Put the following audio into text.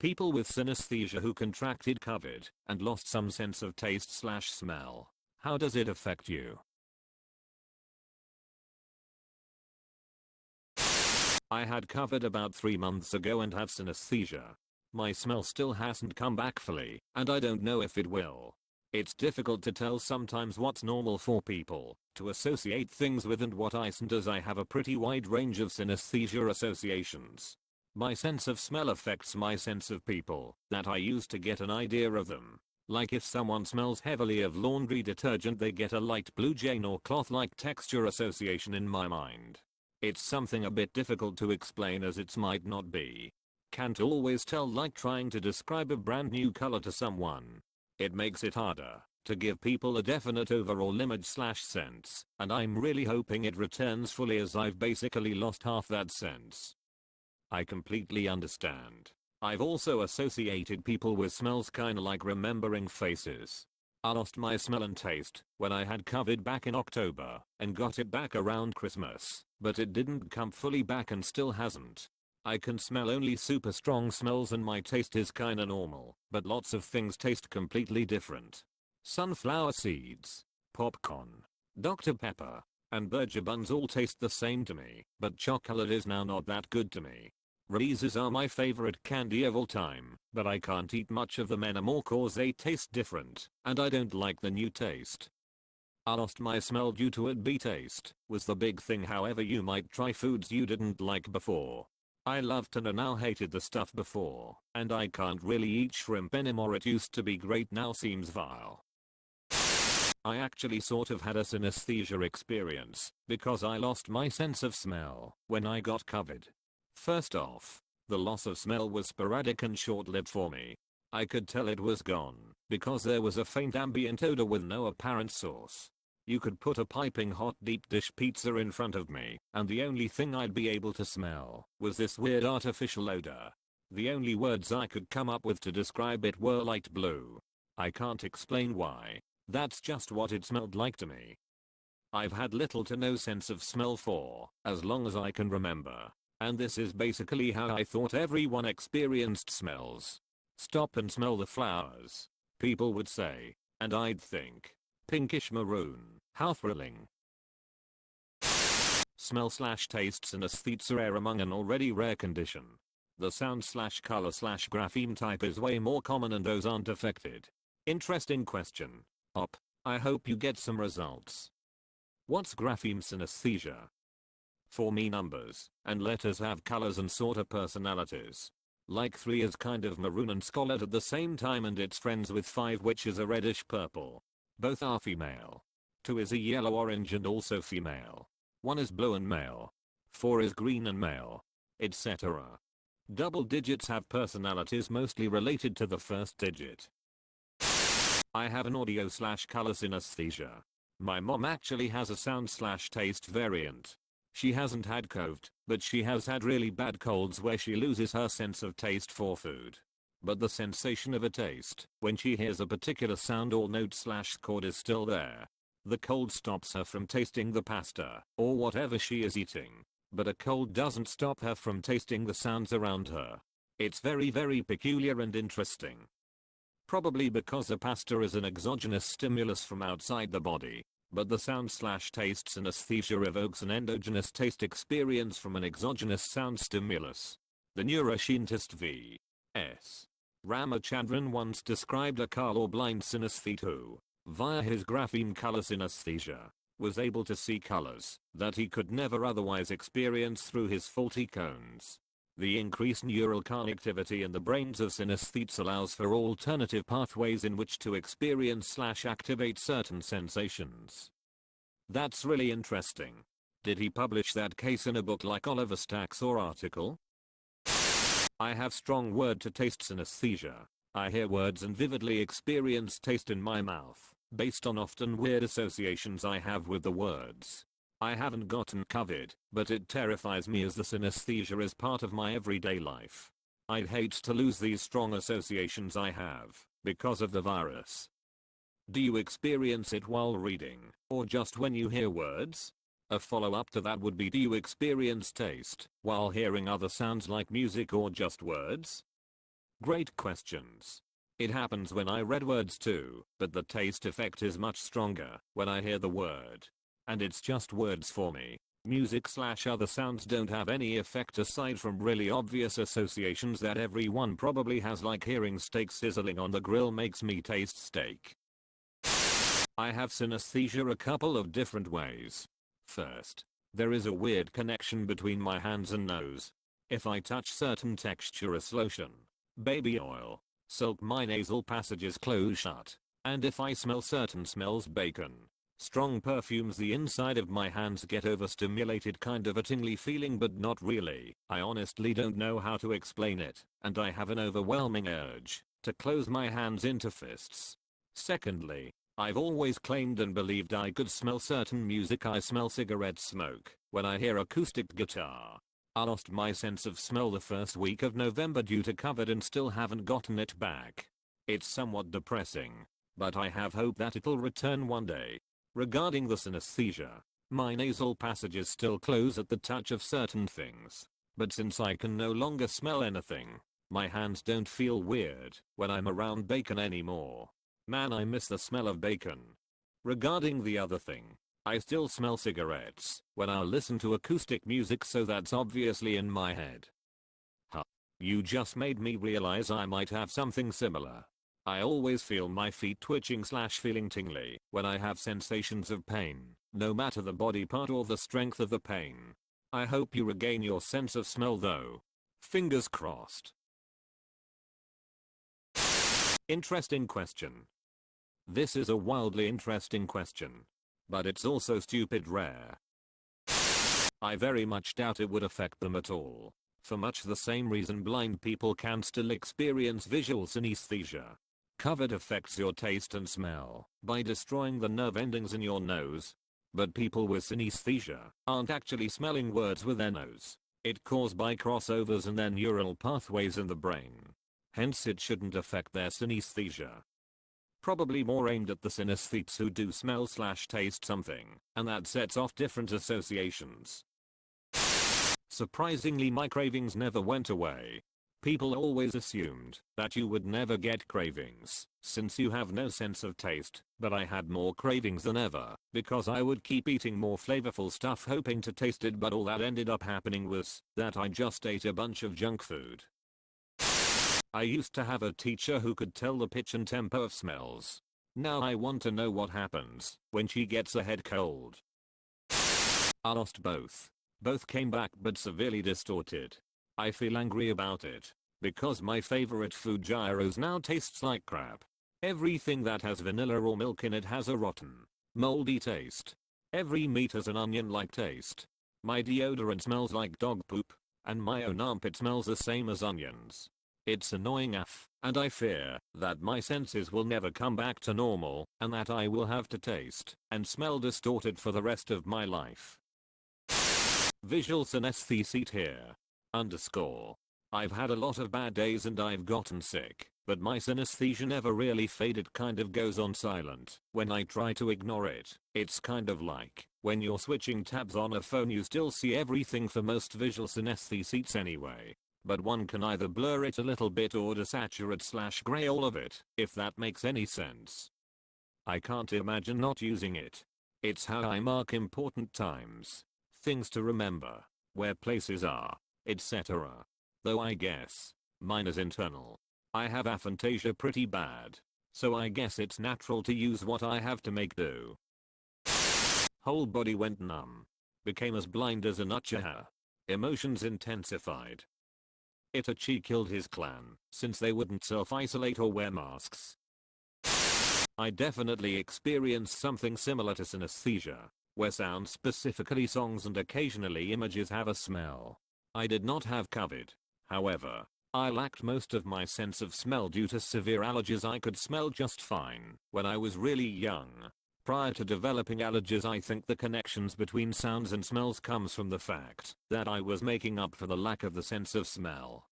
People with synesthesia who contracted COVID and lost some sense of taste/smell. How does it affect you? I had COVID about 3 months ago and have synesthesia. My smell still hasn't come back fully, and I don't know if it will. It's difficult to tell sometimes what's normal for people to associate things with and what isn't, as I have a pretty wide range of synesthesia associations. My sense of smell affects my sense of people that I use to get an idea of them. Like if someone smells heavily of laundry detergent, they get a light blue jean or cloth-like texture association in my mind. It's something a bit difficult to explain as it might not be. Can't always tell, like trying to describe a brand new color to someone. It makes it harder to give people a definite overall image/sense, and I'm really hoping it returns fully as I've basically lost half that sense. I completely understand. I've also associated people with smells kinda like remembering faces. I lost my smell and taste when I had COVID back in October and got it back around Christmas, but it didn't come fully back and still hasn't. I can smell only super strong smells and my taste is kinda normal, but lots of things taste completely different. Sunflower seeds, popcorn, Dr. Pepper, and burger buns all taste the same to me, but chocolate is now not that good to me. Reese's are my favorite candy of all time, but I can't eat much of them anymore cause they taste different, and I don't like the new taste. I lost my smell due to it. taste was the big thing. However, you might try foods you didn't like before. I loved and now hated the stuff before, and I can't really eat shrimp anymore. It used to be great, now seems vile. I actually sort of had a synesthesia experience because I lost my sense of smell when I got COVID. First off, the loss of smell was sporadic and short-lived for me. I could tell it was gone because there was a faint ambient odor with no apparent source. You could put a piping hot deep dish pizza in front of me, and the only thing I'd be able to smell was this weird artificial odor. The only words I could come up with to describe it were light blue. I can't explain why. That's just what it smelled like to me. I've had little to no sense of smell for as long as I can remember. And this is basically how I thought everyone experienced smells. Stop and smell the flowers, people would say, and I'd think, pinkish maroon, how thrilling. Smell/taste synesthesia are among an already rare condition. The sound/color/grapheme type is way more common and those aren't affected. Interesting question. I hope you get some results. What's grapheme synesthesia? For me, numbers and letters have colors and sort of personalities. Like 3 is kind of maroon and scarlet at the same time, and it's friends with 5, which is a reddish purple. Both are female. 2 is a yellow orange and also female. 1 is blue and male. 4 is green and male. Etc. Double digits have personalities mostly related to the first digit. I have an audio/color synesthesia. My mom actually has a sound/taste variant. She hasn't had COVID, but she has had really bad colds where she loses her sense of taste for food. But the sensation of a taste when she hears a particular sound or note/chord is still there. The cold stops her from tasting the pasta or whatever she is eating, but a cold doesn't stop her from tasting the sounds around her. It's very peculiar and interesting. Probably because the pasta is an exogenous stimulus from outside the body. But the sound/taste synesthesia evokes an endogenous taste experience from an exogenous sound stimulus. The neuroscientist V.S. Ramachandran once described a colorblind synesthete who, via his grapheme color synesthesia, was able to see colors that he could never otherwise experience through his faulty cones. The increased neural connectivity in the brains of synesthetes allows for alternative pathways in which to experience/activate certain sensations. That's really interesting. Did he publish that case in a book like Oliver Stack's or article? I have strong word to taste synesthesia. I hear words and vividly experience taste in my mouth, based on often weird associations I have with the words. I haven't gotten COVID, but it terrifies me as the synesthesia is part of my everyday life. I'd hate to lose these strong associations I have, because of the virus. Do you experience it while reading, or just when you hear words? A follow-up to that would be, do you experience taste while hearing other sounds like music or just words? Great questions. It happens when I read words too, but the taste effect is much stronger when I hear the word. And it's just words for me. Music/other sounds don't have any effect aside from really obvious associations that everyone probably has, like hearing steak sizzling on the grill makes me taste steak. I have synesthesia a couple of different ways. First, there is a weird connection between my hands and nose. If I touch certain texturous lotion, baby oil, silk, my nasal passages close shut. And if I smell certain smells, bacon, strong perfumes, the inside of my hands get overstimulated, kind of a tingly feeling, but not really. I honestly don't know how to explain it, and I have an overwhelming urge to close my hands into fists. Secondly, I've always claimed and believed I could smell certain music. I smell cigarette smoke when I hear acoustic guitar. I lost my sense of smell the first week of November due to COVID and still haven't gotten it back. It's somewhat depressing, but I have hope that it'll return one day. Regarding the synesthesia, my nasal passages still close at the touch of certain things. But since I can no longer smell anything, my hands don't feel weird when I'm around bacon anymore. Man, I miss the smell of bacon. Regarding the other thing, I still smell cigarettes when I listen to acoustic music, so that's obviously in my head. Huh. You just made me realize I might have something similar. I always feel my feet twitching/feeling tingly when I have sensations of pain, no matter the body part or the strength of the pain. I hope you regain your sense of smell though. Fingers crossed. Interesting question. This is a wildly interesting question, but it's also stupid rare. I very much doubt it would affect them at all, for much the same reason blind people can still experience visual synesthesia. COVID affects your taste and smell by destroying the nerve endings in your nose. But people with synesthesia aren't actually smelling words with their nose. It's caused by crossovers in their neural pathways in the brain. Hence it shouldn't affect their synesthesia. Probably more aimed at the synesthetes who do smell/taste something, and that sets off different associations. Surprisingly, my cravings never went away. People always assumed that you would never get cravings since you have no sense of taste, but I had more cravings than ever because I would keep eating more flavorful stuff hoping to taste it, but all that ended up happening was that I just ate a bunch of junk food. I used to have a teacher who could tell the pitch and tempo of smells. Now I want to know what happens when she gets a head cold. I lost both. Both came back but severely distorted. I feel angry about it because my favorite food, gyros, now tastes like crap. Everything that has vanilla or milk in it has a rotten, moldy taste. Every meat has an onion-like taste. My deodorant smells like dog poop, and my own armpit smells the same as onions. It's annoying AF, and I fear that my senses will never come back to normal, and that I will have to taste and smell distorted for the rest of my life. Visual synesthesia here. I've had a lot of bad days and I've gotten sick, but my synesthesia never really faded, kind of goes on silent when I try to ignore it. It's kind of like when you're switching tabs on a phone, you still see everything for most visual synesthesites anyway. But one can either blur it a little bit or desaturate/gray all of it, if that makes any sense. I can't imagine not using it. It's how I mark important times, things to remember, where places are, etc. Though I guess mine is internal. I have aphantasia pretty bad, so I guess it's natural to use what I have to make do. Whole body went numb. Became as blind as a nutshell. Emotions intensified. Itachi killed his clan since they wouldn't self-isolate or wear masks. I definitely experienced something similar to synesthesia, where sounds, specifically songs and occasionally images, have a smell. I did not have COVID. However, I lacked most of my sense of smell due to severe allergies. I could smell just fine when I was really young. Prior to developing allergies, I think the connections between sounds and smells comes from the fact that I was making up for the lack of the sense of smell